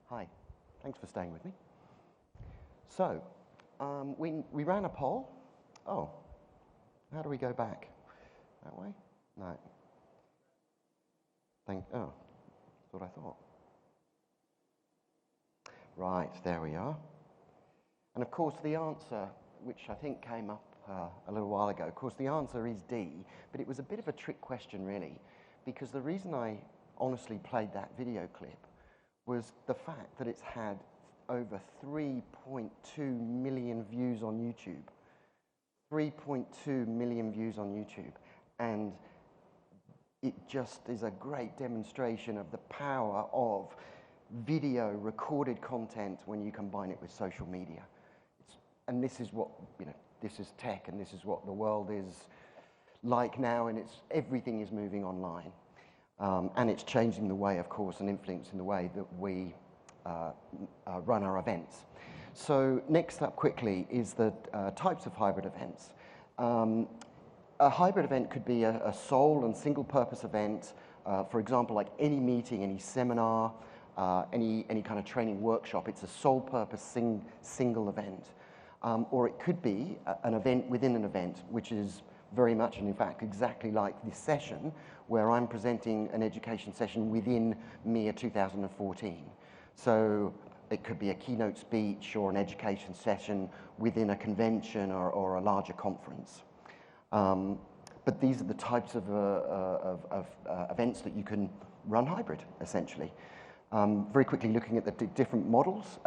Hi, thanks for staying with me. So, we ran a poll. Oh, how do we go back? That way? No. Oh, that's what I thought. Right, there we are. And of course the answer, which I think came up a little while ago, of course the answer is D, but it was a bit of a trick question really, because the reason I honestly played that video clip was the fact that it's had over 3.2 million views on YouTube. 3.2 million views on YouTube. And it just is a great demonstration of the power of video, recorded content when you combine it with social media. And this is what, this is tech, and this is what the world is like now, and everything is moving online. And it's changing the way, of course, and influencing the way that we run our events. So next up quickly is the types of hybrid events. A hybrid event could be a sole and single purpose event, for example, like any meeting, any seminar, any kind of training workshop. It's a sole purpose single event. Or it could be an event within an event, which is very much, and in fact, exactly like this session, where I'm presenting an education session within MIA 2014. So it could be a keynote speech or an education session within a convention or a larger conference. But these are the types of events that you can run hybrid, essentially. Very quickly looking at the different models.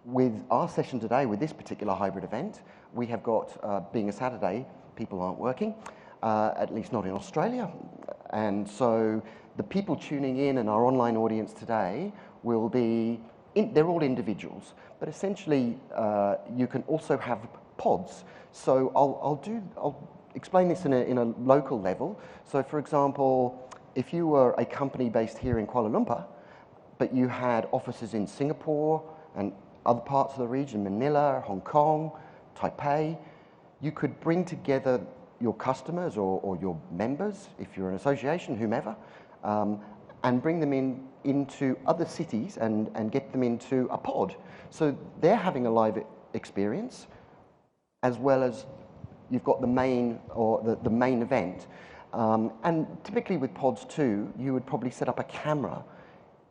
With our session today, with this particular hybrid event, we have got, being a Saturday, people aren't working, at least not in Australia. And so the people tuning in and our online audience today will be, they're all individuals, but essentially you can also have pods. So I'll explain this in a local level. So for example, if you were a company based here in Kuala Lumpur, but you had offices in Singapore and other parts of the region, Manila, Hong Kong, Taipei, you could bring together your customers or your members, if you're an association, whomever, and bring them into other cities and get them into a pod. So they're having a live experience, as well as you've got the main event. And typically with pods too, you would probably set up a camera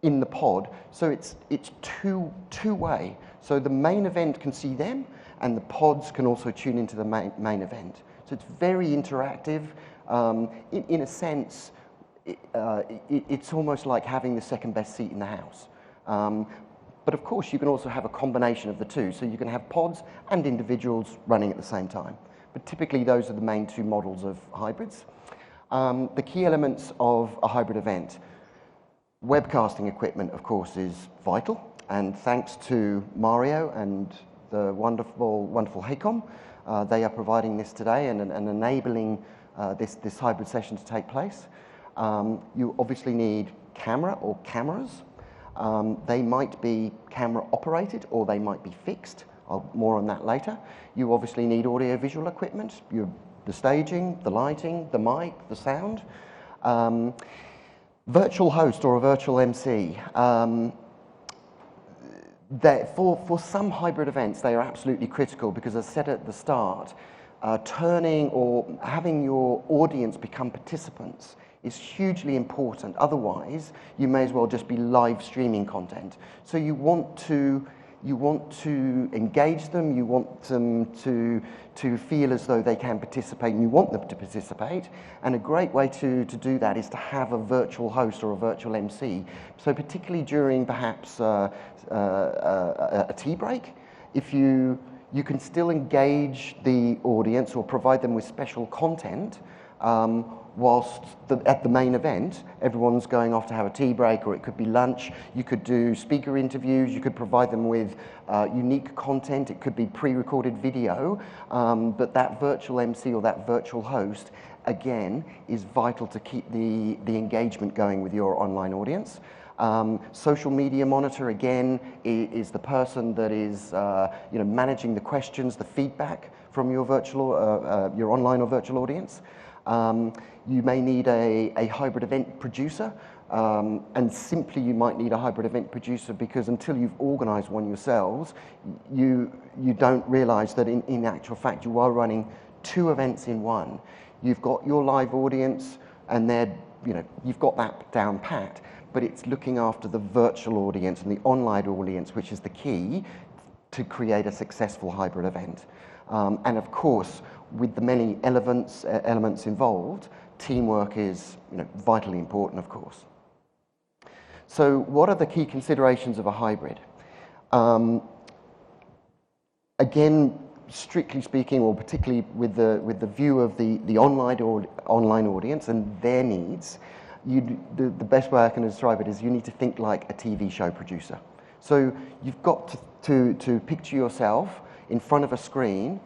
in the pod, so it's two-way. So the main event can see them, and the pods can also tune into the main event. So it's very interactive. In a sense, it's almost like having the second best seat in the house. But of course, you can also have a combination of the two. So you can have pods and individuals running at the same time. But typically, those are the main two models of hybrids. The key elements of a hybrid event. Webcasting equipment, of course, is vital. And thanks to Mario and the wonderful HACOM, they are providing this today and enabling this hybrid session to take place. You obviously need camera or cameras. They might be camera operated or they might be fixed. More on that later. You obviously need audio-visual equipment, the staging, the lighting, the mic, the sound. Virtual host or a virtual MC. For some hybrid events, they are absolutely critical because, as I said at the start, turning or having your audience become participants is hugely important. Otherwise, you may as well just be live streaming content. So you want to engage them, you want them to feel as though they can participate, and you want them to participate. And a great way to do that is to have a virtual host or a virtual MC. So particularly during perhaps a tea break, if you can still engage the audience or provide them with special content, whilst at the main event, everyone's going off to have a tea break, or it could be lunch. You could do speaker interviews, you could provide them with unique content, it could be pre-recorded video, but that virtual MC or that virtual host, again, is vital to keep the engagement going with your online audience. Social media monitor, again, is the person that is managing the questions, the feedback from your your online or virtual audience. You may need a hybrid event producer And simply you might need a hybrid event producer because until you've organised one yourselves, you don't realise that in actual fact you are running two events in one. You've got your live audience and you've got that down pat, but it's looking after the virtual audience and the online audience, which is the key to create a successful hybrid event. And of course, with the many elements involved, teamwork is vitally important, of course. So what are the key considerations of a hybrid? Again, strictly speaking, or particularly with the view of the online audience and their needs, the best way I can describe it is you need to think like a TV show producer. So you've got to picture yourself in front of a screen,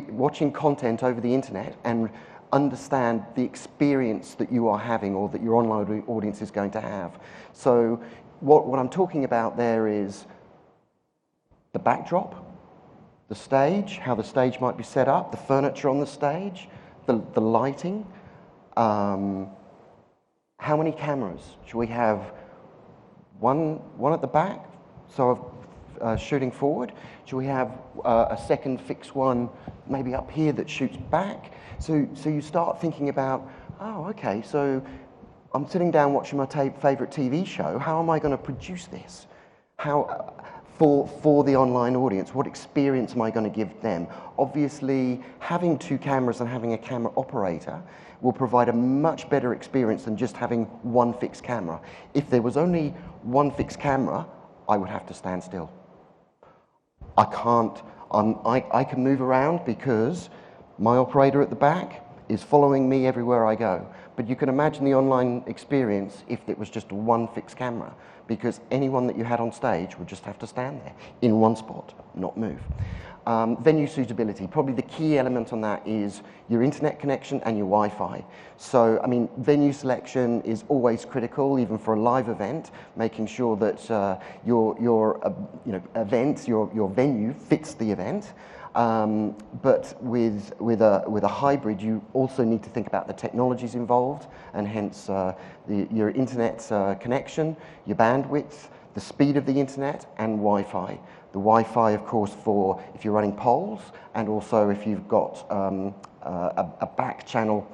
watching content over the internet and understand the experience that you are having or that your online audience is going to have. So what I'm talking about there is the backdrop, the stage, how the stage might be set up, the furniture on the stage, the lighting, how many cameras? Should we have one at the back, so shooting forward? Should we have a second fixed one maybe up here that shoots back? So you start thinking about, oh, okay, so I'm sitting down watching my favourite TV show. How am I going to produce this? How for the online audience, what experience am I going to give them? Obviously, having two cameras and having a camera operator will provide a much better experience than just having one fixed camera. If there was only one fixed camera, I would have to stand still. I can't, I can move around because my operator at the back is following me everywhere I go. But you can imagine the online experience if it was just one fixed camera, because anyone that you had on stage would just have to stand there in one spot, not move. Venue suitability, probably the key element on that is your internet connection and your Wi-Fi. So, I mean, venue selection is always critical, even for a live event, making sure that your event, your venue fits the event. But with a hybrid, you also need to think about the technologies involved, and hence your internet connection, your bandwidth, the speed of the internet, and Wi-Fi. The Wi-Fi, of course, for if you're running polls, and also if you've got a back channel,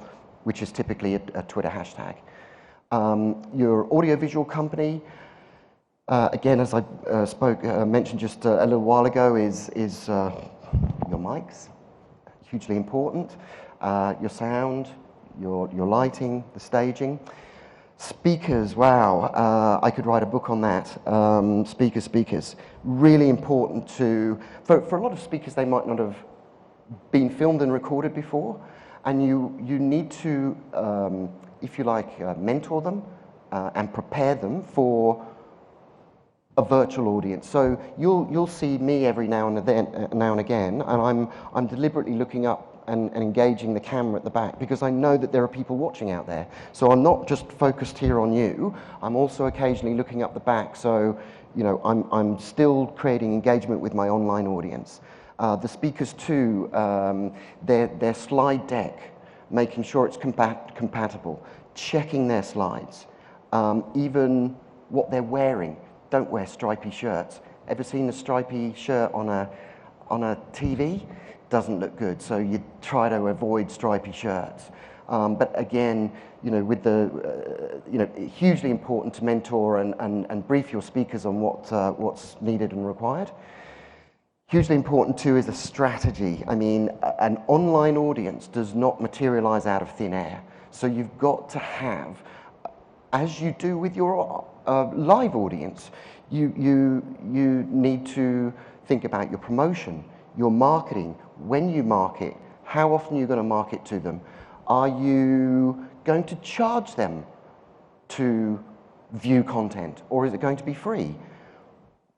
which is typically a Twitter hashtag. Your audiovisual company, again, as I mentioned just a little while ago, is your mics, hugely important, your sound, your lighting, the staging. Speakers, wow, I could write a book on that. Speakers, really important for a lot of speakers, they might not have been filmed and recorded before, and you need to, if you like, mentor them and prepare them for a virtual audience. So you'll see me every now and again, and I'm deliberately looking up and engaging the camera at the back because I know that there are people watching out there. So I'm not just focused here on you. I'm also occasionally looking up the back. So I'm still creating engagement with my online audience. The speakers too, their slide deck, making sure it's compatible, checking their slides, even what they're wearing. Don't wear stripy shirts. Ever seen a stripy shirt on a TV? Doesn't look good, so you try to avoid stripy shirts. But again, with hugely important to mentor and brief your speakers on what's needed and required. Hugely important too is a strategy. I mean, an online audience does not materialize out of thin air. So you've got to have, as you do with your live audience, you need to think about your promotion, your marketing, when you market, how often are you going to market to them? Are you going to charge them to view content, or is it going to be free?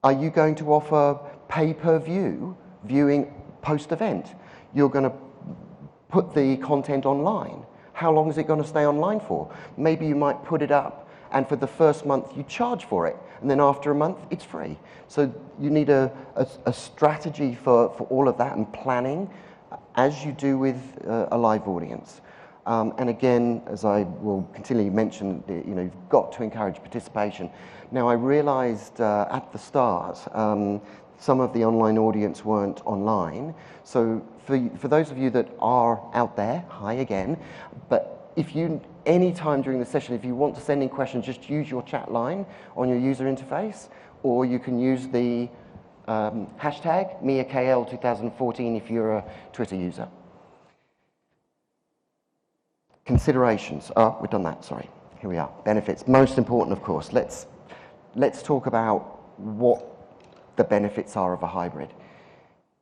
Are you going to offer pay-per-view viewing post-event? You're going to put the content online. How long is it going to stay online for? Maybe you might put it up and for the first month you charge for it, and then after a month it's free. So you need a strategy for all of that and planning as you do with a live audience. And again, as I will continually mention, you know, you've got to encourage participation. Now, I realized at the start, some of the online audience weren't online. So for those of you that are out there, hi again. But if you, any time during the session, if you want to send in questions, just use your chat line on your user interface, or you can use the hashtag MiaKL2014 if you're a Twitter user. Considerations. Oh, we've done that, sorry. Here we are. Benefits. Most important, of course. Let's talk about what the benefits are of a hybrid.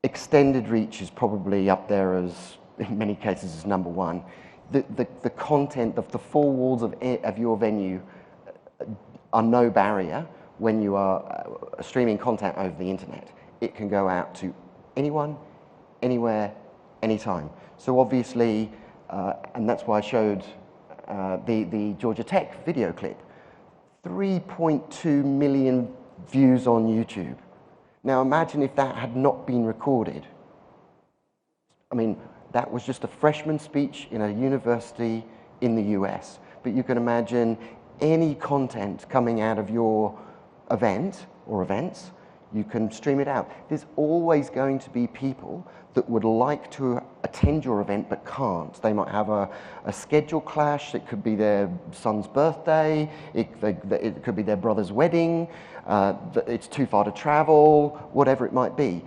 Extended reach is probably up there as, in many cases, as number one. The content of the four walls of your venue are no barrier when you are streaming content over the internet. It can go out to anyone, anywhere, anytime. So obviously, and that's why I showed the Georgia Tech video clip. 3.2 million views on YouTube. Now imagine if that had not been recorded. I mean, that was just a freshman speech in a university in the US. But you can imagine any content coming out of your event or events, you can stream it out. There's always going to be people that would like to attend your event but can't. They might have a schedule clash. It could be their son's birthday. It could be their brother's wedding. It's too far to travel, whatever it might be.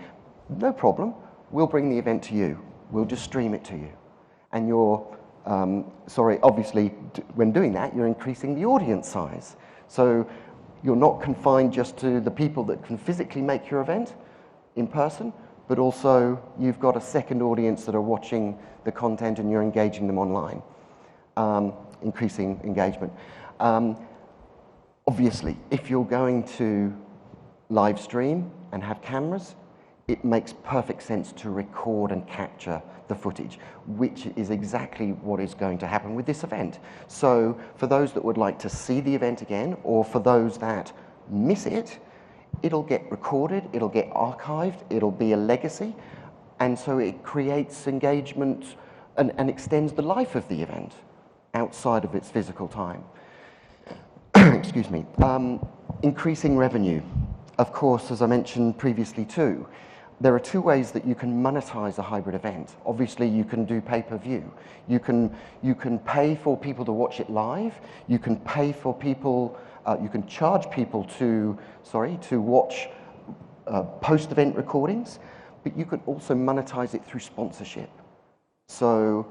No problem. We'll bring the event to you. We'll just stream it to you. And you're, obviously, when doing that, you're increasing the audience size. So you're not confined just to the people that can physically make your event in person, but also you've got a second audience that are watching the content and you're engaging them online, increasing engagement. Obviously, if you're going to live stream and have cameras, it makes perfect sense to record and capture the footage, which is exactly what is going to happen with this event. So for those that would like to see the event again, or for those that miss it, it'll get recorded, it'll get archived, it'll be a legacy, and so it creates engagement and extends the life of the event outside of its physical time. Excuse me. Increasing revenue. Of course, as I mentioned previously too, there are two ways that you can monetize a hybrid event. Obviously, you can do pay-per-view. You can pay for people to watch it live. You can pay for people, you can charge people to watch post-event recordings, but you can also monetize it through sponsorship. So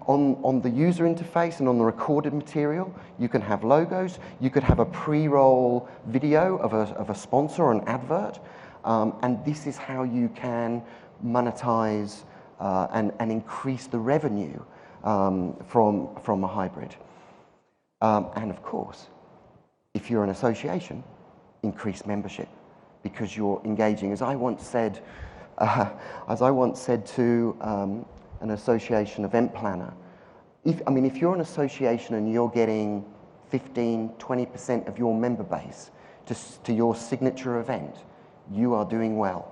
on the user interface and on the recorded material, you can have logos. You could have a pre-roll video of a sponsor or an advert. And this is how you can monetize and increase the revenue from a hybrid. And of course, if you're an association, increase membership because you're engaging. As I once said to an association event planner, if you're an association and you're getting 15, 20% of your member base to your signature event, you are doing well.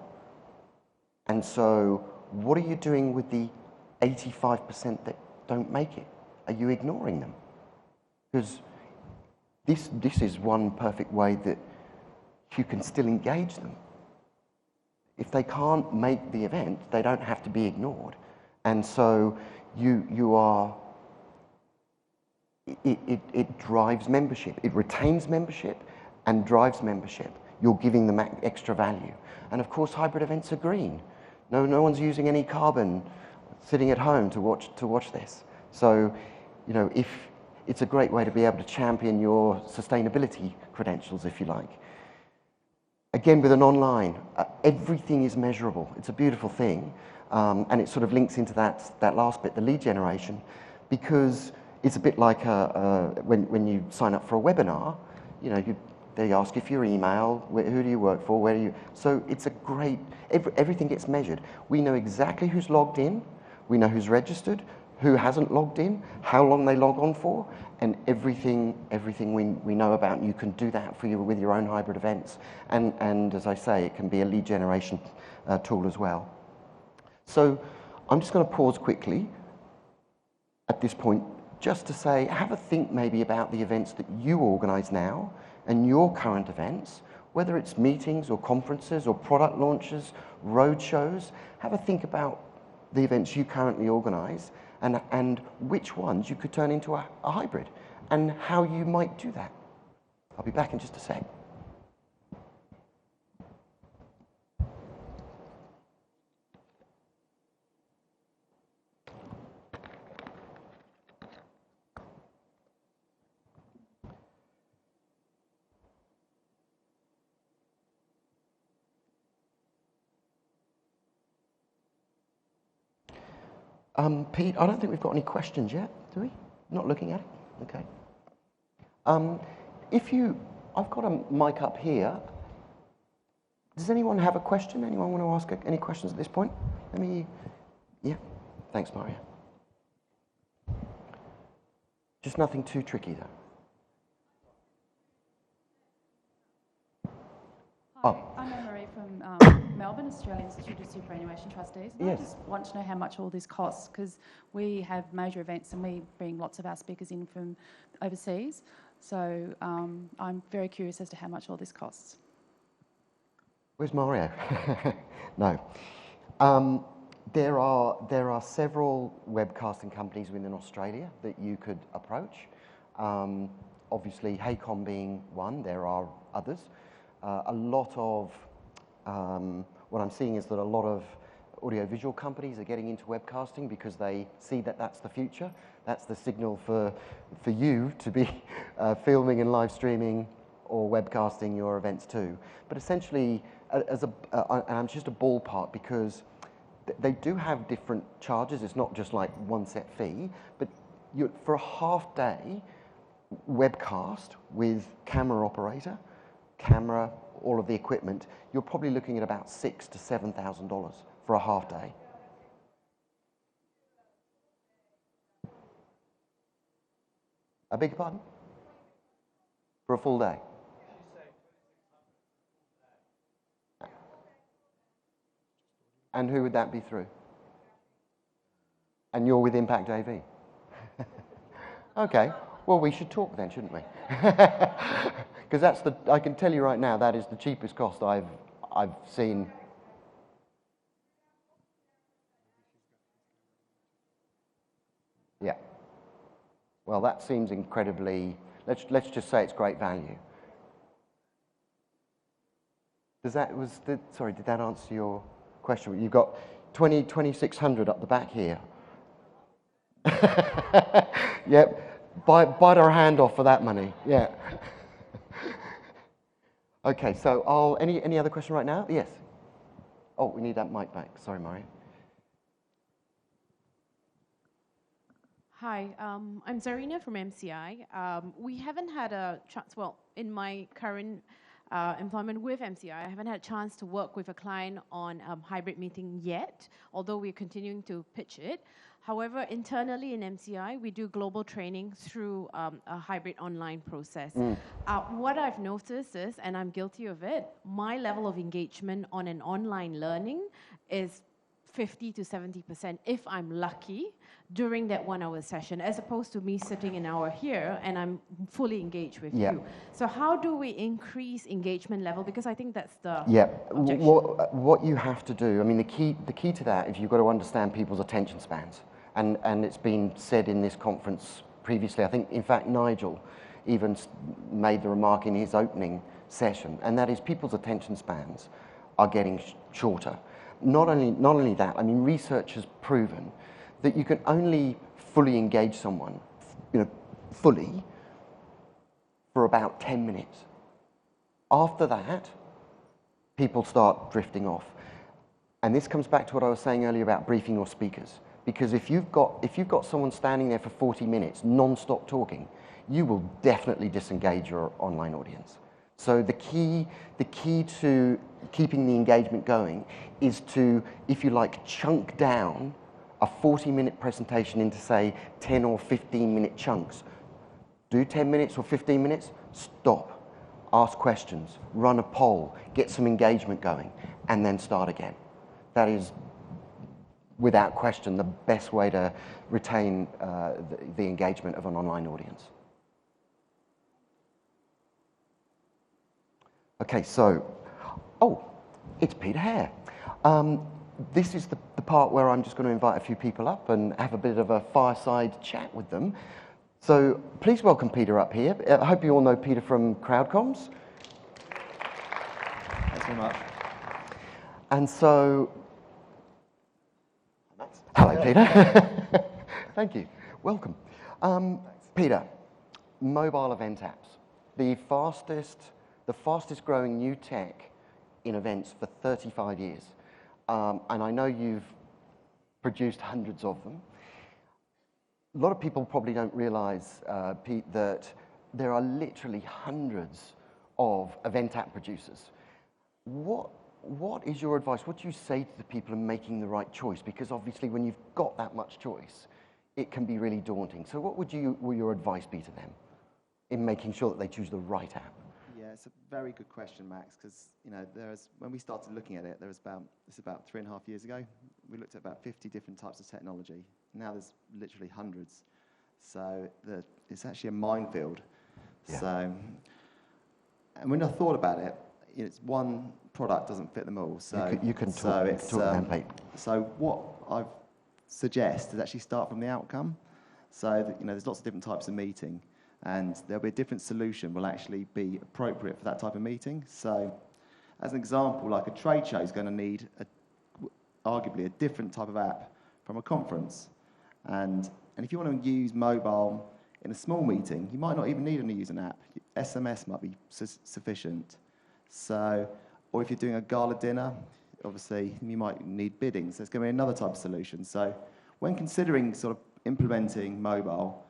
And so what are you doing with the 85% that don't make it? Are you ignoring them? Because this is one perfect way that you can still engage them. If they can't make the event, they don't have to be ignored. And so it drives membership. It retains membership and drives membership. You're giving them extra value. And of course, hybrid events are green. No one's using any carbon sitting at home to watch this. So, you know, if it's a great way to be able to champion your sustainability credentials, if you like. Again, with an online, everything is measurable. It's a beautiful thing. And it sort of links into that last bit, the lead generation, because it's a bit like when you sign up for a webinar, you know, they ask you for your email, who do you work for, where do you... So it's a great... Everything gets measured. We know exactly who's logged in, we know who's registered, who hasn't logged in, how long they log on for, and everything we know about. You can do that for you with your own hybrid events. And as I say, it can be a lead generation tool as well. So I'm just going to pause quickly at this point, just to say, have a think maybe about the events that you organise now and your current events, whether it's meetings or conferences or product launches, road shows. Have a think about the events you currently organise and which ones you could turn into a hybrid and how you might do that. I'll be back in just a sec. Pete, I don't think we've got any questions yet, do we? Not looking at it? Okay. I've got a mic up here. Does anyone have a question? Anyone want to ask any questions at this point? Yeah. Thanks, Maria. Just nothing too tricky, though. Hi, I'm Anne-Marie from Melbourne, Australian Institute of Superannuation Trustees. And Yes. I just want to know how much all this costs, because we have major events and we bring lots of our speakers in from overseas. So I'm very curious as to how much all this costs. Where's Mario? No. There are several webcasting companies within Australia that you could approach. Obviously, Haycom being one, there are others. A lot of, what I'm seeing is that a lot of audiovisual companies are getting into webcasting because they see that that's the future. That's the signal for you to be filming and live streaming or webcasting your events too. But essentially, and I'm just a ballpark because they do have different charges. It's not just like one set fee, but for a half day webcast with camera operator, camera, all of the equipment, you're probably looking at about $6,000 to $7,000 for a half day. I beg your pardon? For a full day? And who would that be through? And you're with Impact AV? Okay, well we should talk then, shouldn't we? Because I can tell you right now, that is the cheapest cost I've seen. Yeah. Well, that seems incredibly, let's just say it's great value. Sorry, did that answer your question? You've got 2,600 up the back here. Yep, bite our hand off for that money, yeah. Okay, so any other question right now? Yes. Oh, we need that mic back. Sorry, Mario. Hi, I'm Zarina from MCI. We haven't had a chance, well, in my current employment with MCI, I haven't had a chance to work with a client on a hybrid meeting yet, although we're continuing to pitch it. However, internally in MCI, we do global training through a hybrid online process. What I've noticed is, and I'm guilty of it, my level of engagement on an online learning is 50 to 70% if I'm lucky during that 1 hour session, as opposed to me sitting an hour here and I'm fully engaged with you. So how do we increase engagement level? Because I think that's the objection. What you have to do, I mean, the key to that is you've got to understand people's attention spans. And it's been said in this conference previously, I think, in fact, Nigel even made the remark in his opening session, and that is people's attention spans are getting shorter. Not only that, I mean, research has proven that you can only fully engage someone, fully, for about 10 minutes. After that, people start drifting off. And this comes back to what I was saying earlier about briefing your speakers. Because if you've got someone standing there for 40 minutes, non-stop talking, you will definitely disengage your online audience. So the key to keeping the engagement going is to, if you like, chunk down a 40-minute presentation into, say, 10 or 15-minute chunks. Do 10 minutes or 15 minutes, stop, ask questions, run a poll, get some engagement going, and then start again. That is without question, the best way to retain the engagement of an online audience. Okay, so, it's Peter Hare. This is the part where I'm just going to invite a few people up and have a bit of a fireside chat with them. So please welcome Peter up here. I hope you all know Peter from Crowdcoms. Thanks very much. And so, hello, Peter. Thank you. Welcome. Peter, mobile event apps, the fastest growing new tech in events for 35 years. And I know you've produced hundreds of them. A lot of people probably don't realize, Pete, that there are literally hundreds of event app producers. What is your advice? What do you say to the people in making the right choice? Because obviously when you've got that much choice, it can be really daunting. So what will your advice be to them in making sure that they choose the right app? Yeah, it's a very good question, Max, because when we started looking at it, it's about 3.5 years ago, we looked at about 50 different types of technology. Now there's literally hundreds. So it's actually a minefield. Yeah. So, and when I thought about it, it's one product doesn't fit them all. So you can talk to them, Pete. So what I suggest is actually start from the outcome. So that, there's lots of different types of meeting, and there'll be a different solution will actually be appropriate for that type of meeting. So, as an example, like a trade show is going to need arguably a different type of app from a conference, and if you want to use mobile in a small meeting, you might not even need to use an app. SMS might be sufficient. So, or if you're doing a gala dinner, obviously you might need bidding. So there's going to be another type of solution. So when considering sort of implementing mobile,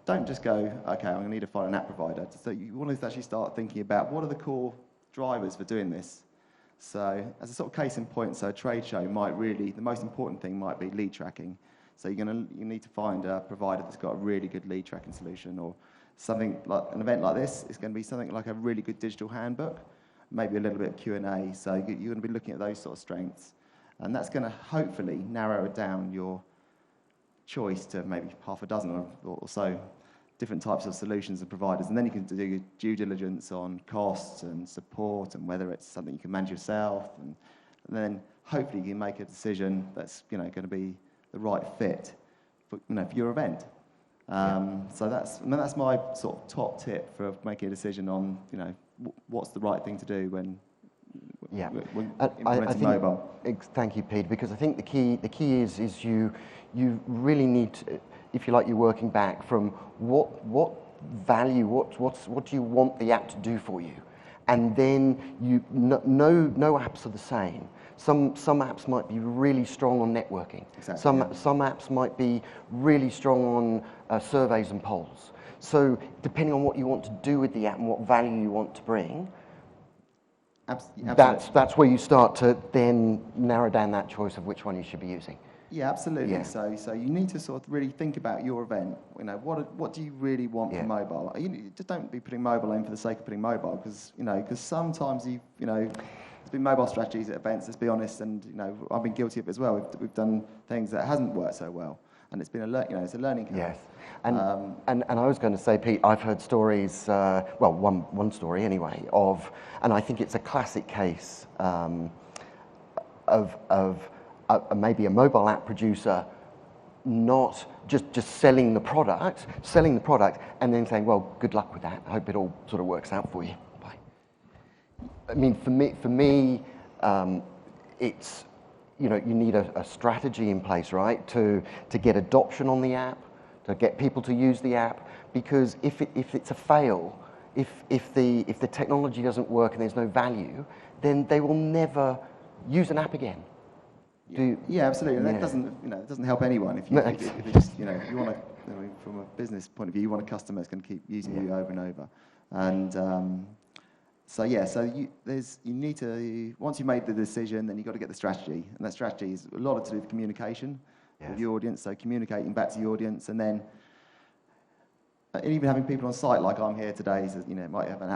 don't just go, okay, I'm going to need to find an app provider. So you want to actually start thinking about what are the core drivers for doing this. So as a sort of case in point, so a trade show might really, the most important thing might be lead tracking. So you need to find a provider that's got a really good lead tracking solution, or something like an event like this is going to be something like a really good digital handbook, maybe a little bit of Q&A. So you're going to be looking at those sort of strengths. And that's going to hopefully narrow down your choice to maybe half a dozen or so different types of solutions and providers. And then you can do your due diligence on costs and support and whether it's something you can manage yourself. And then hopefully you can make a decision that's going to be the right fit for your event. So that's my sort of top tip for making a decision on what's the right thing to do when implementing mobile. Thank you, Pete, because I think the key is you really need to, if you like, you're working back from what value, what do you want the app to do for you, and then no apps are the same. Some apps might be really strong on networking. Exactly, Some apps might be really strong on surveys and polls. So depending on what you want to do with the app and what value you want to bring, that's where you start to then narrow down that choice of which one you should be using. Yeah, absolutely. Yeah. So you need to sort of really think about your event. What do you really want from mobile? Just don't be putting mobile in for the sake of putting mobile, because sometimes there's been mobile strategies at events, let's be honest, and I've been guilty of it as well. We've done things that hasn't worked so well, and it's been it's a learning curve. Yes, and I was going to say, Pete, I've heard stories. One story anyway and I think it's a classic case of maybe a mobile app producer not just selling the product, and then saying, well, good luck with that. I hope it all sort of works out for you. Bye. I mean, for me, it's you need a strategy in place, right, to get adoption on the app, to get people to use the app. Because if it's a fail, if the technology doesn't work and there's no value, then they will never use an app again. Yeah, absolutely. And that doesn't help anyone if you you want to, from a business point of view, you want a customer that's going to keep using you over and over. And so you need to, once you've made the decision, then you've got to get the strategy. And that strategy is a lot to do with communication with your audience. So communicating back to your audience, and then and even having people on site like I'm here today, so, you know, might have an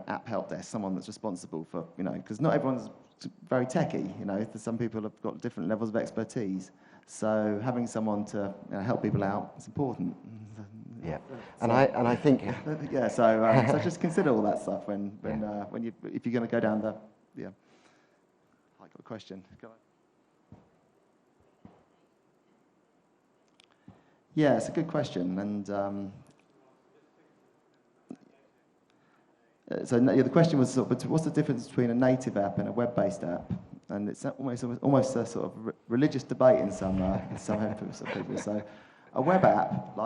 app help desk, someone that's responsible for, you know, because not everyone's very techy, you know, some people have got different levels of expertise. So having someone to help people out is important. Yeah, So, and I think yeah. So just consider all that stuff when you if you're going to go down the I got a question. Go on. Yeah, it's a good question, and the question was sort of, what's the difference between a native app and a web-based app? And it's almost a sort of religious debate in some people. So, a web app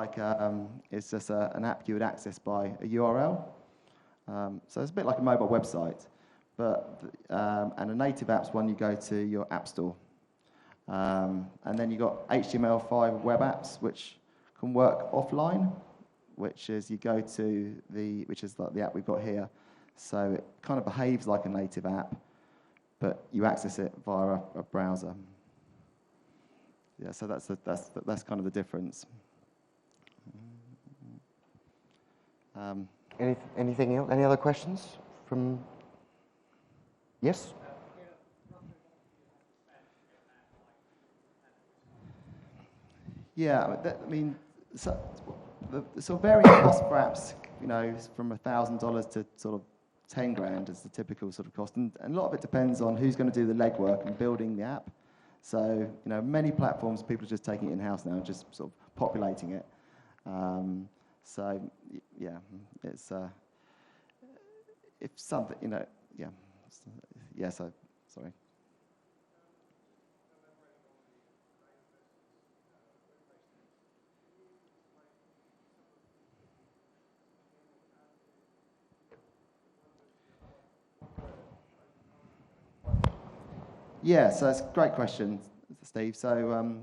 is just an app you would access by a URL. So it's a bit like a mobile website, and a native app's one you go to your app store, and then you got HTML5 web apps which can work offline, which is you go to which is like the app we've got here. So it kind of behaves like a native app, but you access it via a browser. Yeah, so that's kind of the difference. anything else? Any other questions from? Yes. Yeah, I mean, so the sort of varying cost for apps, you know, is from $1,000 to sort of 10 grand is the typical sort of cost, and a lot of it depends on who's going to do the legwork and building the app. So, you know, many platforms, people are just taking it in-house now and just sort of populating it. So, yeah, it's if something, you know, yeah. So, sorry. Yeah, so it's a great question, Steve. So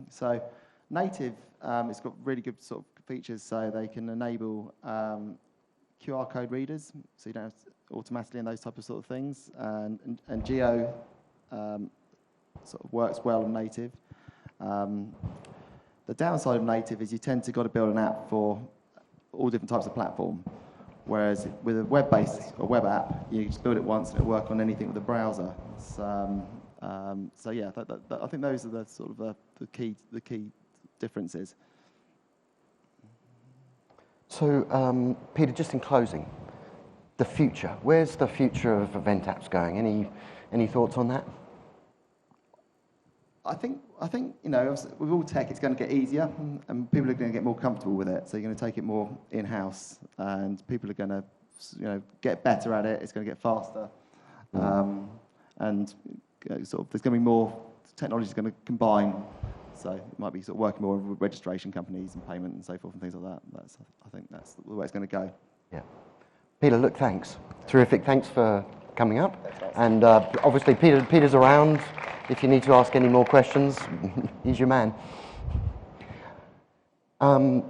native, it's got really good sort of features. So they can enable QR code readers, so you don't have to automatically and those type of sort of things. And geo sort of works well on native. The downside of native is you tend to got to build an app for all different types of platform. Whereas with a web-based or web app, you just build it once and it'll work on anything with a browser. So yeah, I think those are the sort of the key differences. So, Peter, just in closing, the future. Where's the future of event apps going? Any thoughts on that? I think you know, with all tech, it's going to get easier, and people are going to get more comfortable with it. So you're going to take it more in-house, and people are going to, you know, get better at it. It's going to get faster, and sort of there's going to be more technology is going to combine. So it might be sort of working more with registration companies and payment and so forth and things like that. I think that's the way it's going to go. Yeah. Peter, look, thanks. Terrific. Thanks for coming up. And obviously, Peter's around. If you need to ask any more questions, he's your man. I'll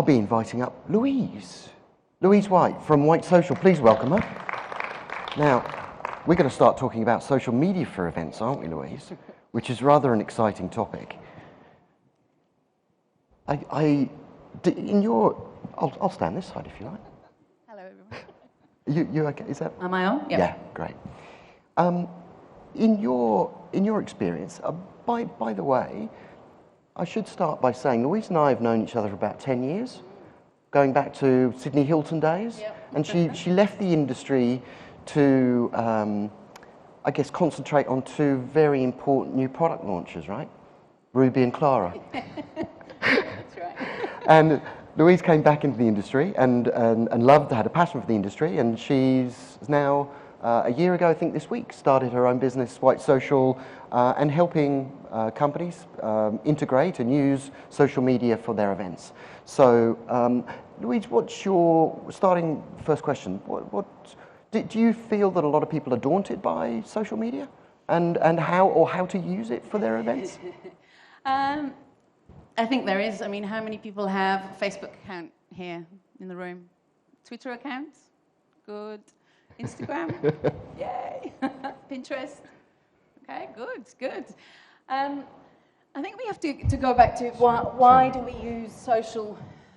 be inviting up Louise White from White Social. Please welcome her. Now, we're going to start talking about social media for events, aren't we, Louise? Which is rather an exciting topic. I'll stand this side if you like. Hello, everyone. You okay? Is that? Am I on? Yep. Yeah, great. In your experience, by the way, I should start by saying Louise and I have known each other for about 10 years, going back to Sydney Hilton days, Yep. and she left the industry to, I guess, concentrate on two very important new product launches, right? Ruby and Clara. That's right. And Louise came back into the industry and had a passion for the industry, and she's now, a year ago, I think this week, started her own business, White Social, and helping companies integrate and use social media for their events. So, Louise, what's your, starting first question, do you feel that a lot of people are daunted by social media and how to use it for their events? I think there is. I mean, how many people have a Facebook account here in the room? Twitter accounts? Good. Instagram? Yay. Pinterest? Okay, good. I think we have to go back to why do we use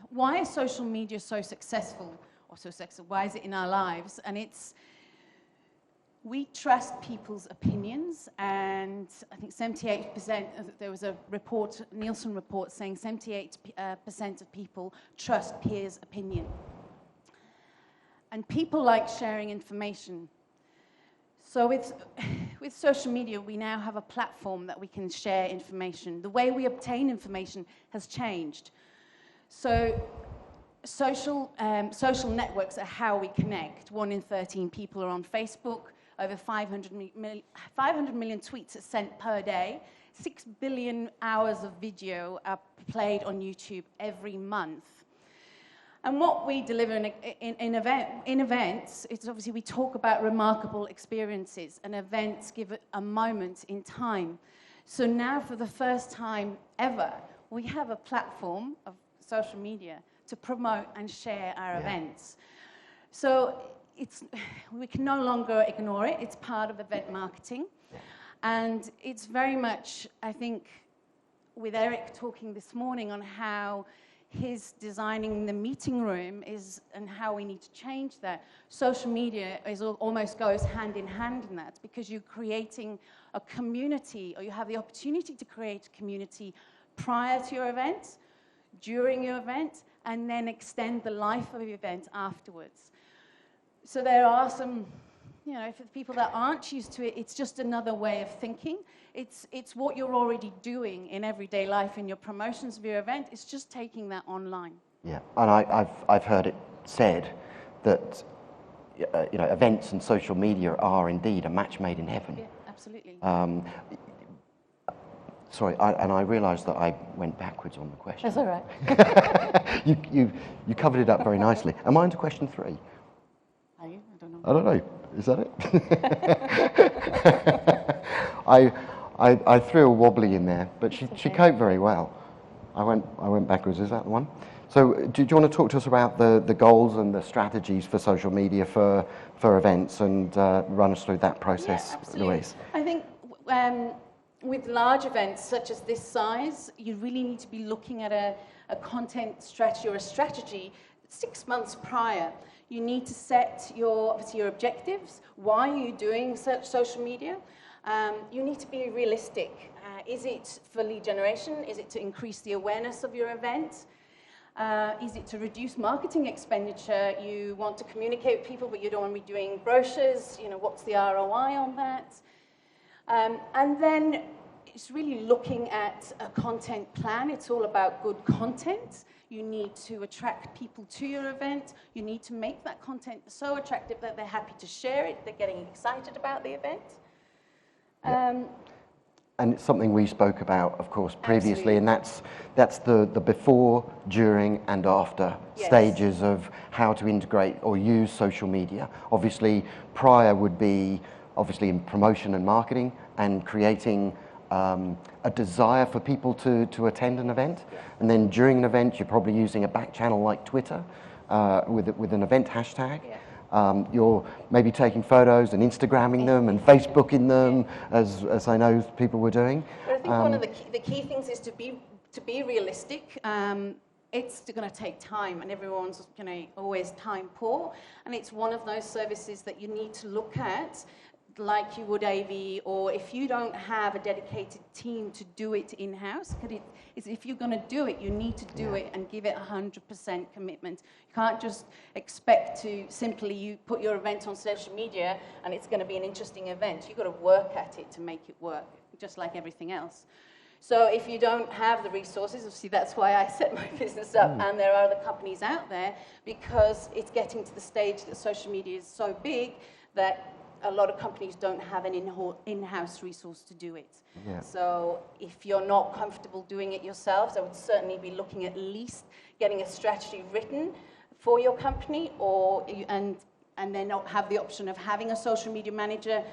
why is social media so successful or so successful? Why is it in our lives? And we trust people's opinions, and I think 78%, there was a report, Nielsen report, saying 78% of people trust peers' opinion. And people like sharing information. So with social media, we now have a platform that we can share information. The way we obtain information has changed. So social networks are how we connect. 1 in 13 people are on Facebook. Over 500 million tweets are sent per day. 6 billion hours of video are played on YouTube every month. And what we deliver in events, it's obviously we talk about remarkable experiences, and events give it a moment in time. So now, for the first time ever, we have a platform of social media to promote and share our events. So we can no longer ignore it. It's part of event marketing. And it's very much, I think, with Eric talking this morning on how his designing the meeting room is and how we need to change that. Social media almost goes hand in hand in that, because you're creating a community, or you have the opportunity to create a community prior to your event, during your event, and then extend the life of your event afterwards. So there are some, for people that aren't used to it, it's just another way of thinking. It's what you're already doing in everyday life in your promotions of your event. It's just taking that online. Yeah, and I've heard it said that events and social media are indeed a match made in heaven. Yeah, absolutely. Sorry, I realised that I went backwards on the question. That's all right. You covered it up very nicely. Am I on to question 3? Are you? I don't know. I don't know. Is that it? I threw a wobbly in there, but she coped very well. I went backwards. Is that the one? So do you want to talk to us about the goals and the strategies for social media for events, and run us through that process, Louise? I think with large events such as this size, you really need to be looking at a content strategy or a strategy 6 months prior. You need to set your objectives. Why are you doing social media? You need to be realistic. Is it for lead generation? Is it to increase the awareness of your event? Is it to reduce marketing expenditure? You want to communicate with people, but you don't want to be doing brochures. What's the ROI on that? And then it's really looking at a content plan. It's all about good content. You need to attract people to your event. You need to make that content so attractive that they're happy to share it. They're getting excited about the event. And it's something we spoke about, of course, previously, and that's the before, during, and after stages of how to integrate or use social media. Obviously, prior would be in promotion and marketing, and creating a desire for people to attend an event. And then during an event, you're probably using a back channel like Twitter with an event hashtag. You're maybe taking photos and Instagramming them and Facebooking them, as I know people were doing. But I think one of the key things is to be realistic. It's going to take time, and everyone's always time poor. And it's one of those services that you need to look at, like you would AV, or if you don't have a dedicated team to do it in-house, if you're going to do it, you need to do it and give it 100% commitment. You can't just expect to simply you put your event on social media and it's going to be an interesting event. You've got to work at it to make it work, just like everything else. So if you don't have the resources, obviously that's why I set my business up, and there are other companies out there, because it's getting to the stage that social media is so big that a lot of companies don't have an in-house resource to do it. Yeah. So if you're not comfortable doing it yourselves, I would certainly be looking at least getting a strategy written for your company, and then have the option of having a social media manager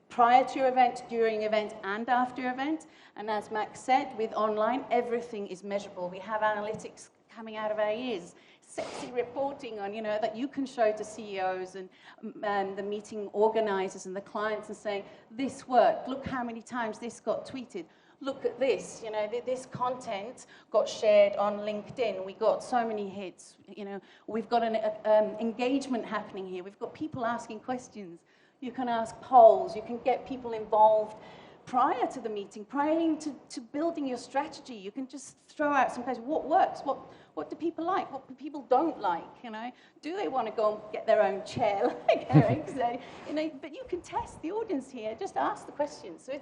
prior to your event, during event, and after your event. And as Max said, with online, everything is measurable. We have analytics coming out of our ears, sexy reporting on, that you can show to CEOs and the meeting organizers and the clients, and saying, this worked, look how many times this got tweeted. look at this, you know, this content got shared on LinkedIn. We got so many hits, you know, we've got an engagement happening here. We've got people asking questions. You can ask polls, you can get people involved prior to the meeting, prior to building your strategy. You can just throw out some questions. What works? What do people like? What do people don't like? You know, do they want to go and get their own chair, like Eric said? You know, but you can test the audience here. Just ask the questions. So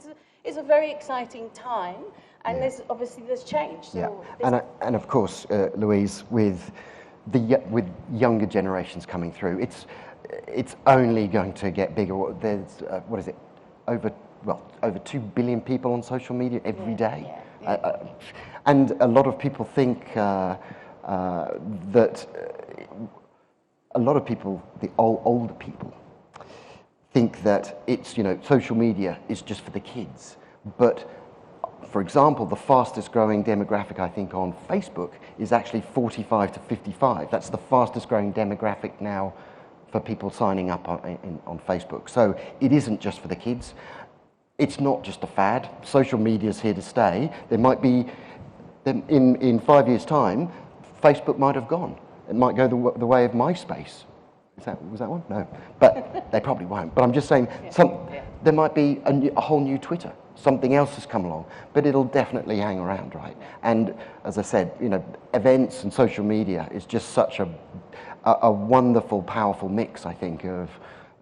it's a very exciting time, and there's change. So and of course, Louise, with younger generations coming through, it's only going to get bigger. There's what is it? Over 2 billion people on social media every day. And a lot of people think that a lot of people, the older people, think that it's, you know, social media is just for the kids. But for example, the fastest growing demographic, I think, on Facebook is actually 45 to 55. That's the fastest growing demographic now for people signing up on Facebook. So it isn't just for the kids. It's not just a fad. Social media is here to stay. There might be, in 5 years' time, Facebook might have gone. It might go the way of MySpace. Was that one? No. But they probably won't. But I'm just saying, there might be a whole new Twitter. Something else has come along. But it'll definitely hang around, right? And as I said, you know, events and social media is just such a wonderful, powerful mix, I think, of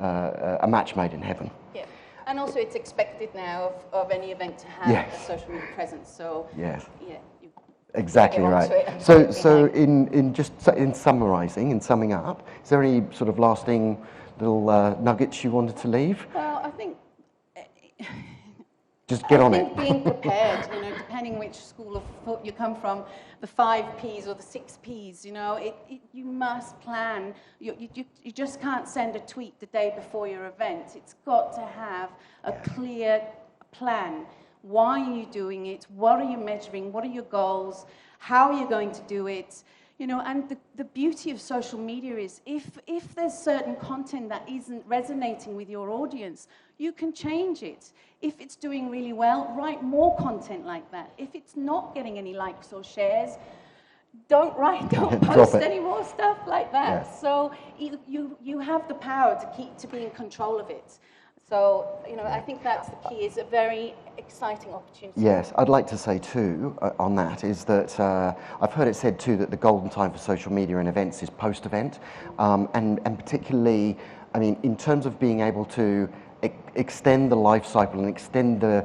a match made in heaven. Yeah. And also it's expected now of any event to have a social media presence. So exactly right. So in summarising, in summing up, is there any sort of lasting little nuggets you wanted to leave? Well, I think just get on it. Being prepared, you know, depending which school of thought you come from, the 5 Ps or the 6 Ps, you know, you must plan. You just can't send a tweet the day before your event. It's got to have a clear plan. Why are you doing it? What are you measuring? What are your goals? How are you going to do it? You know, and the beauty of social media is if there's certain content that isn't resonating with your audience, you can change it. If it's doing really well, write more content like that. If it's not getting any likes or shares, don't post any more stuff like that. Yeah. So you have the power to be in control of it. So, you know, I think that's the key, is a very exciting opportunity. Yes, I'd like to say too, on that, is that I've heard it said too that the golden time for social media and events is post-event. And particularly, I mean, in terms of being able to extend the life cycle and extend the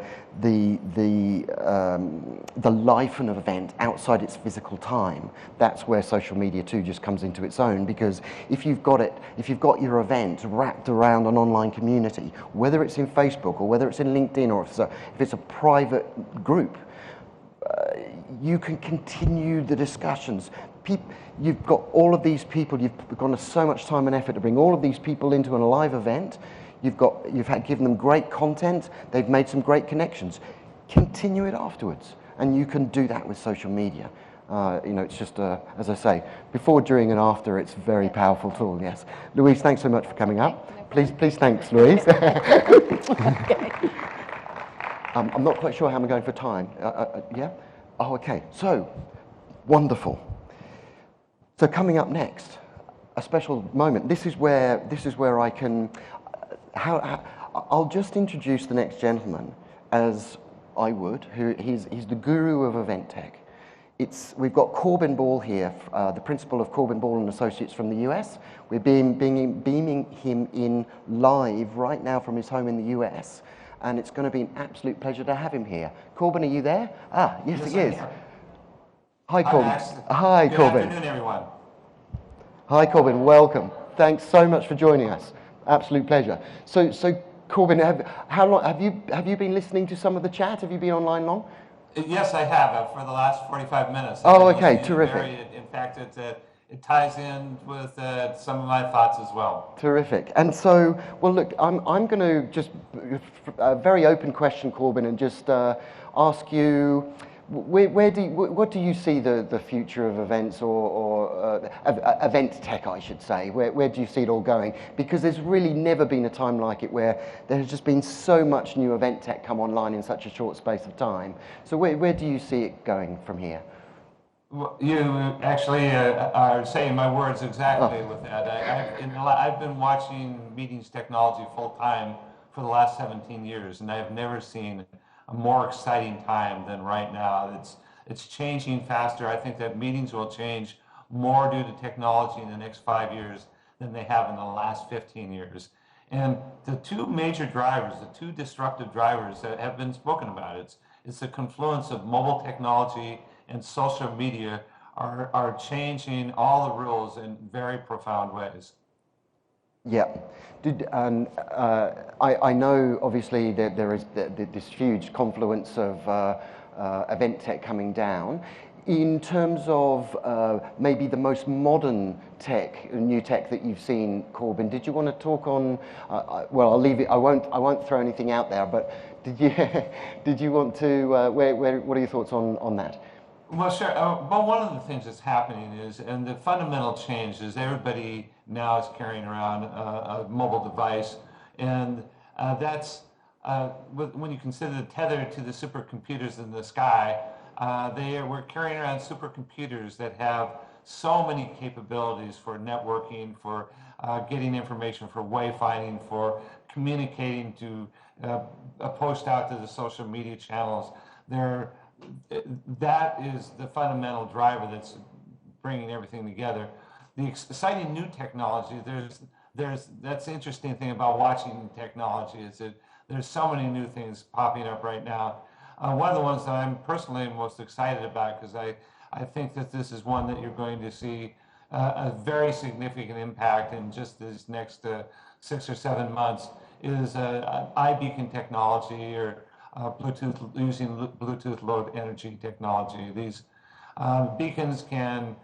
life of an event outside its physical time, that's where social media too just comes into its own. Because if you've got your event wrapped around an online community, whether it's in Facebook or whether it's in LinkedIn or if it's a private group, you can continue the discussions. You've got all of these people. You've gone to so much time and effort to bring all of these people into a live event. Given them great content. They've made some great connections. Continue it afterwards, and you can do that with social media. You know, it's just as I say, before, during, and after. It's a very powerful tool. Yes, Louise, thanks so much for coming up. Please, thanks, Louise. I'm not quite sure how I'm going for time. Yeah. Oh, okay. So wonderful. So coming up next, a special moment. This is where I can. I'll just introduce the next gentleman as I would. He's the guru of event tech. We've got Corbin Ball here, the principal of Corbin Ball and Associates from the US. We're beaming him in live right now from his home in the US, and it's going to be an absolute pleasure to have him here. Corbin, are you there? Yes, he is. Hi, Corbin. Hi, Corbin. Good afternoon, everyone. Hi, Corbin. Welcome. Thanks so much for joining us. Absolute pleasure. So Corbin, how long have you been listening to some of the chat? Have you been online long? Yes, I have for the last 45 minutes. Oh, okay, terrific. In fact, it ties in with some of my thoughts as well. Terrific. And so, well, look, I'm going to just a very open question, Corbin, and just ask you what do you see the future of events or event tech, I should say? Where do you see it all going? Because there's really never been a time like it where there has just been so much new event tech come online in such a short space of time. So where do you see it going from here? Well, you actually are saying my words exactly with that. I've been watching meetings technology full time for the last 17 years, and I've never seen a more exciting time than right now. It's changing faster. I think that meetings will change more due to technology in the next 5 years than they have in the last 15 years. And the two major drivers, the two disruptive drivers that have been spoken about, it's the confluence of mobile technology and social media are changing all the rules in very profound ways. Yeah. I know obviously that there is this huge confluence of event tech coming down. In terms of maybe the most modern tech, new tech that you've seen, Corbin, did you want to talk on? Well, I'll leave it. I won't throw anything out there. But did you want to? What are your thoughts on that? Well, sure. But one of the things that's happening is, and the fundamental change is everybody now is carrying around a mobile device, and that's when you consider the tether to the supercomputers in the sky, we're carrying around supercomputers that have so many capabilities for networking, for getting information, for wayfinding, for communicating to post out to the social media channels. That is the fundamental driver that's bringing everything together. The exciting new technology, that's the interesting thing about watching technology is that there's so many new things popping up right now. One of the ones that I'm personally most excited about, because I think that this is one that you're going to see a very significant impact in just these next 6 or 7 months, is iBeacon technology, or using Bluetooth Low Energy technology. These beacons can,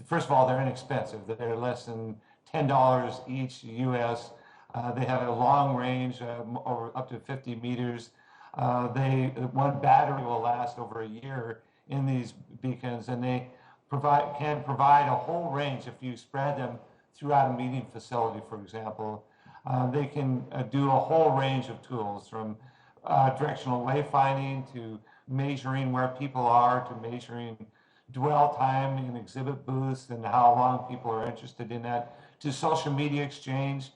first of all, they're inexpensive. They're less than $10 each US. They have a long range, over up to 50 meters. One battery will last over a year in these beacons, and they can provide a whole range if you spread them throughout a meeting facility, for example. They can do a whole range of tools, from directional wayfinding to measuring where people are, to measuring dwell time in exhibit booths and how long people are interested in that, to social media exchange,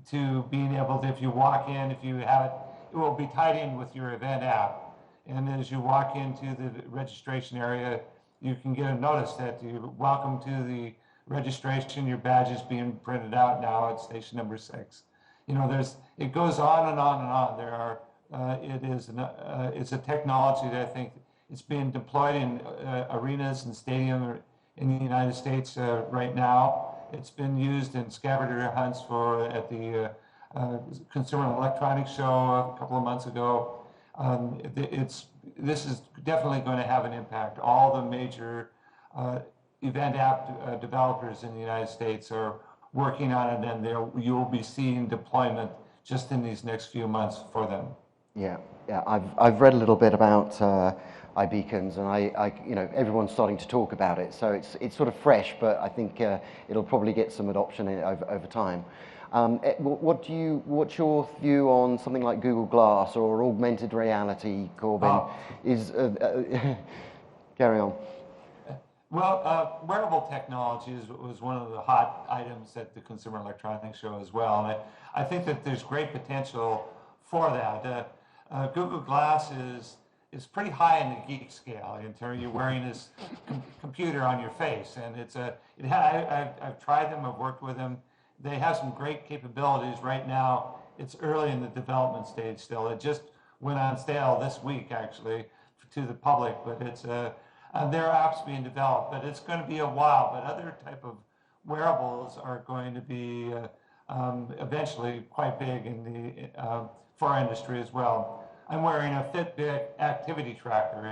to being able to, if you walk in, if you have it, it will be tied in with your event app. And as you walk into the registration area, you can get a notice that welcome to the registration, your badge is being printed out now at station number 6. You know, it goes on and on and on. It's a technology that I think it's being deployed in arenas and stadiums in the United States right now. It's been used in scavenger hunts at the Consumer Electronics Show a couple of months ago. This is definitely going to have an impact. All the major event app developers in the United States are working on it, and you'll be seeing deployment just in these next few months for them. Yeah. I've read a little bit about iBeacons, and everyone's starting to talk about it. So it's sort of fresh, but I think it'll probably get some adoption over time. What's your view on something like Google Glass or augmented reality, Corbin? Carry on. Well, wearable technology was one of the hot items at the Consumer Electronics Show as well, and I think that there's great potential for that. Google Glass is pretty high in the geek scale in terms of you're wearing this computer on your face, and I've tried them, I've worked with them. They have some great capabilities right now. It's early in the development stage still. It just went on sale this week, actually, to the public, but there are apps being developed, but it's going to be a while. But other type of wearables are going to be eventually quite big for our industry as well. I'm wearing a Fitbit activity tracker,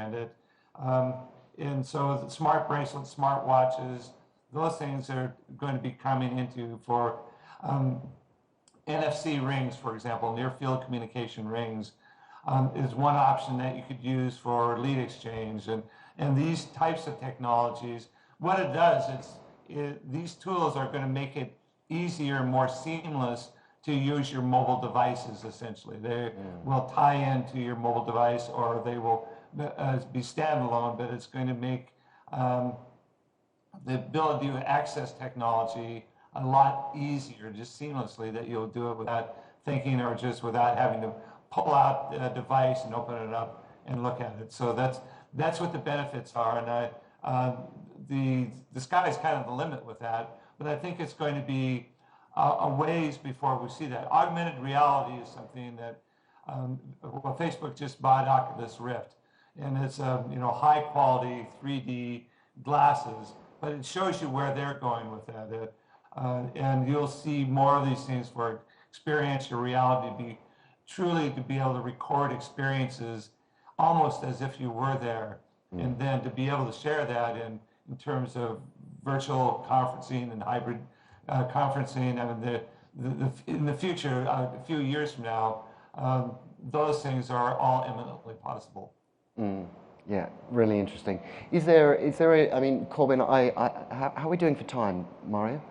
and so the smart bracelets, smart watches, those things are going to be coming into for NFC rings, for example, near field communication rings. is one option that you could use for lead exchange. And these types of technologies, what it does is these tools are going to make it easier and more seamless to use your mobile devices, essentially. They will tie into your mobile device, or they will be standalone, but it's going to make the ability to access technology a lot easier, just seamlessly, that you'll do it without thinking or just without having to pull out a device and open it up and look at it. So that's what the benefits are, and the sky is kind of the limit with that, but I think it's going to be a ways before we see that. Augmented reality is something that, well, Facebook just bought Oculus Rift, and it's high quality 3D glasses, but it shows you where they're going with that. And you'll see more of these things for experiential reality, to be able to record experiences almost as if you were there, and then to be able to share that in terms of virtual conferencing and hybrid conferencing. I mean, in the future, a few years from now, those things are all eminently possible. Yeah, really interesting. Is there a, I mean, Corbin, how are we doing for time, Mario?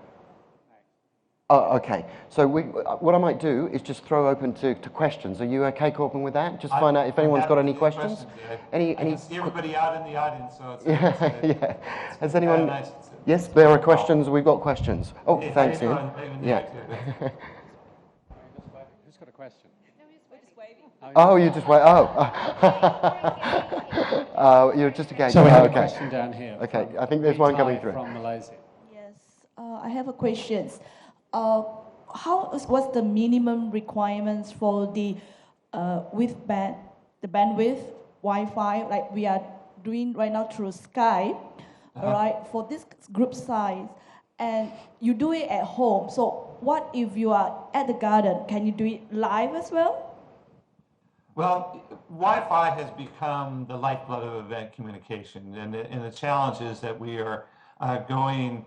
Oh, okay. So what I might do is just throw open to questions. Are you okay, Corbin, with that? Just find out if anyone's got any questions. I can see everybody out in the audience, so it's yeah. Has anyone? nice. Yes, there are questions. We've got questions. Oh, thanks, Ian. Yeah. Who's got a question? Oh, you just wait. Oh, you're just again. So we have a okay. question down here. Okay, I think there's one coming through. From Malaysia. Yes, I have a question. What's the minimum requirements for the bandwidth, Wi-Fi, like we are doing right now through Skype, right? For this group size, and you do it at home. So what if you are at the garden? Can you do it live as well? Well, Wi-Fi has become the lifeblood of event communication, and the challenge is that we are going.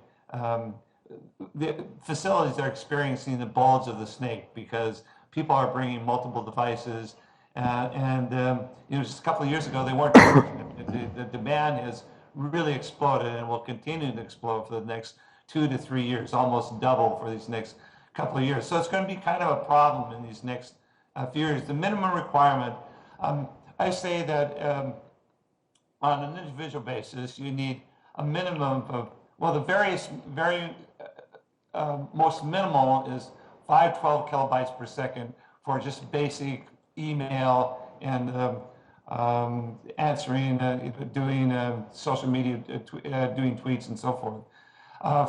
The facilities are experiencing the bulge of the snake because people are bringing multiple devices, and just a couple of years ago they weren't. The demand has really exploded and will continue to explode for the next 2 to 3 years, almost double for these next couple of years. So it's going to be kind of a problem in these next few years. The minimum requirement, I say that on an individual basis, you need a minimum of, well, the very most minimal is 512 kilobytes per second for just basic email and answering, doing social media, doing tweets and so forth.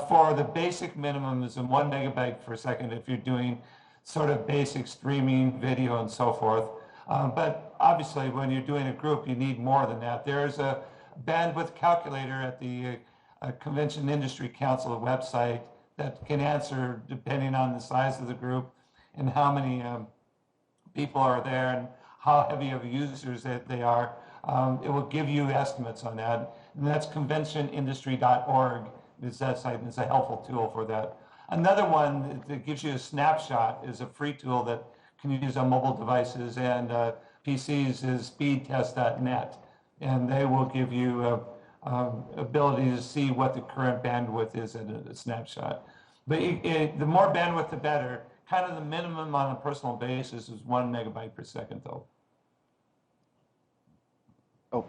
For the basic minimum is 1 megabyte per second if you're doing sort of basic streaming, video, and so forth. But obviously, when you're doing a group, you need more than that. There's a bandwidth calculator at the Convention Industry Council website that can answer, depending on the size of the group and how many people are there and how heavy of users that they are. It will give you estimates on that. And that's conventionindustry.org is that site, and it's a helpful tool for that. Another one that gives you a snapshot is a free tool that can be used on mobile devices and PCs is speedtest.net, and they will give you ability to see what the current bandwidth is at a snapshot. But the more bandwidth, the better. Kind of the minimum on a personal basis is 1 megabyte per second, though. Oh,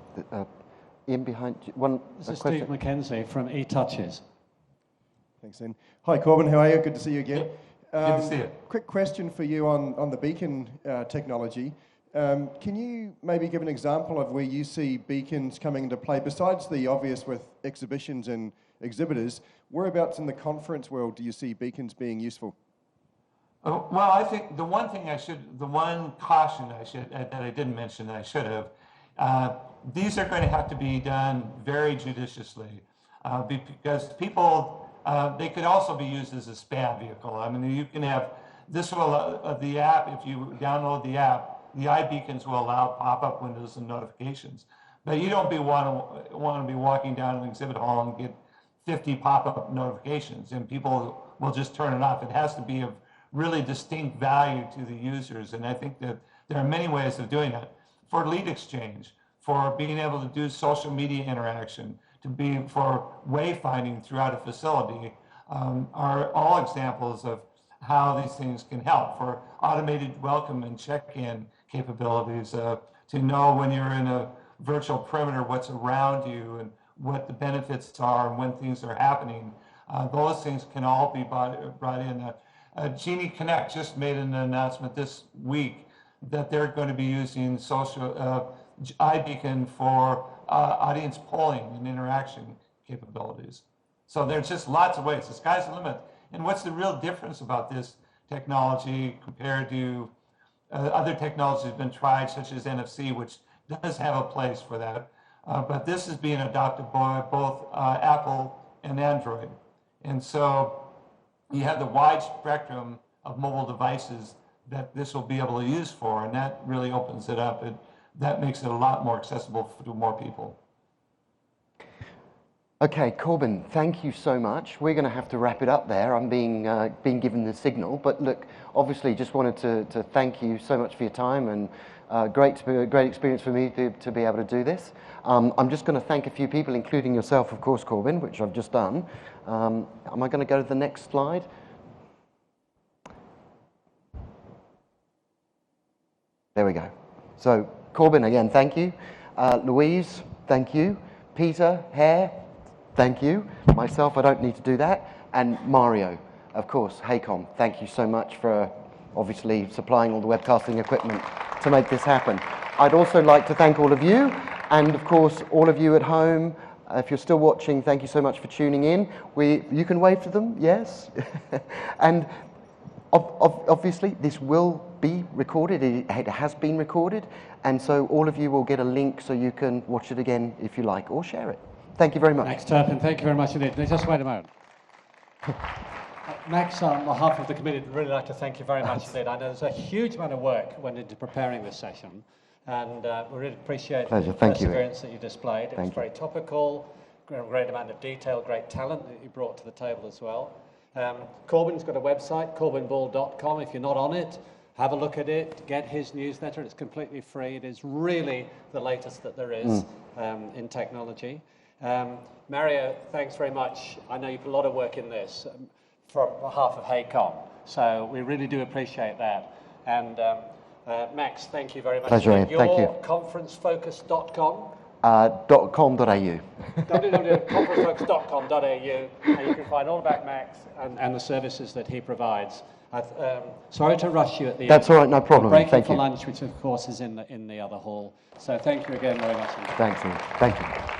Ian behind you. One. This is Steve McKenzie from eTouches. Thanks, Ian. Hi, Corbin. How are you? Good to see you again. Good to see you. Quick question for you on the beacon technology. Can you maybe give an example of where you see beacons coming into play, besides the obvious with exhibitions and exhibitors? Whereabouts in the conference world do you see beacons being useful? Oh, well, I think the one caution that I didn't mention that I should have, these are going to have to be done very judiciously because people, they could also be used as a spam vehicle. I mean, you can have, the app, if you download the app, the iBeacons will allow pop-up windows and notifications. But you don't want to be walking down an exhibit hall and get 50 pop-up notifications, and people will just turn it off. It has to be of really distinct value to the users, and I think that There are many ways of doing that. For lead exchange, for being able to do social media interaction, for wayfinding throughout a facility, are all examples of how these things can help. For automated welcome and check-in capabilities, to know when you're in a virtual perimeter what's around you and what the benefits are and when things are happening. Those things can all be brought in. Genie Connect just made an announcement this week that they're going to be using social iBeacon for audience polling and interaction capabilities. So there's just lots of ways. The sky's the limit. And what's the real difference about this technology compared to other technologies that have been tried, such as NFC, which does have a place for that. But this is being adopted by both Apple and Android. And so you have the wide spectrum of mobile devices that this will be able to use for, and that really opens it up. That makes it a lot more accessible to more people. Okay, Corbin, thank you so much. We're going to have to wrap it up there. I'm being given the signal. But look, obviously just wanted to thank you so much for your time, and great experience for me to be able to do this. I'm just going to thank a few people, including yourself, of course, Corbin, which I've just done. Am I going to go to the next slide? There we go. So, Corbin, again, thank you. Louise, thank you. Peter, Hare, thank you. Myself, I don't need to do that. And Mario, of course, Haycom, thank you so much for obviously supplying all the webcasting equipment to make this happen. I'd also like to thank all of you, and of course, all of you at home. If you're still watching, thank you so much for tuning in. You can wave to them, yes? And obviously, this will be recorded. It has been recorded, and so all of you will get a link so you can watch it again if you like, or share it. Thank you very much. Max Turpin, thank you very much indeed. Just wait a moment. Max, on behalf of the committee, I'd really like to thank you very much indeed. I know there's a huge amount of work went into preparing this session, and we really appreciate the perseverance that you displayed. It was very topical, great amount of detail, great talent that you brought to the table as well. Corbin's got a website, corbinball.com. If you're not on it, have a look at it, get his newsletter. It's completely free. It is really the latest that there is in technology. Mario, thanks very much. I know you put a lot of work in this from behalf of HACOM, so we really do appreciate that. And Max, thank you very much. Pleasure, Ian. Thank you. Conferencefocus.com. .com.au. www.conferencefocus.com.au, and you can find all about Max and the services that he provides. Sorry to rush you at the end. That's all right, no problem. We're breaking Thank for you. lunch, which of course is in the other hall. So thank you again very much. Thanks, Ian. Thank you.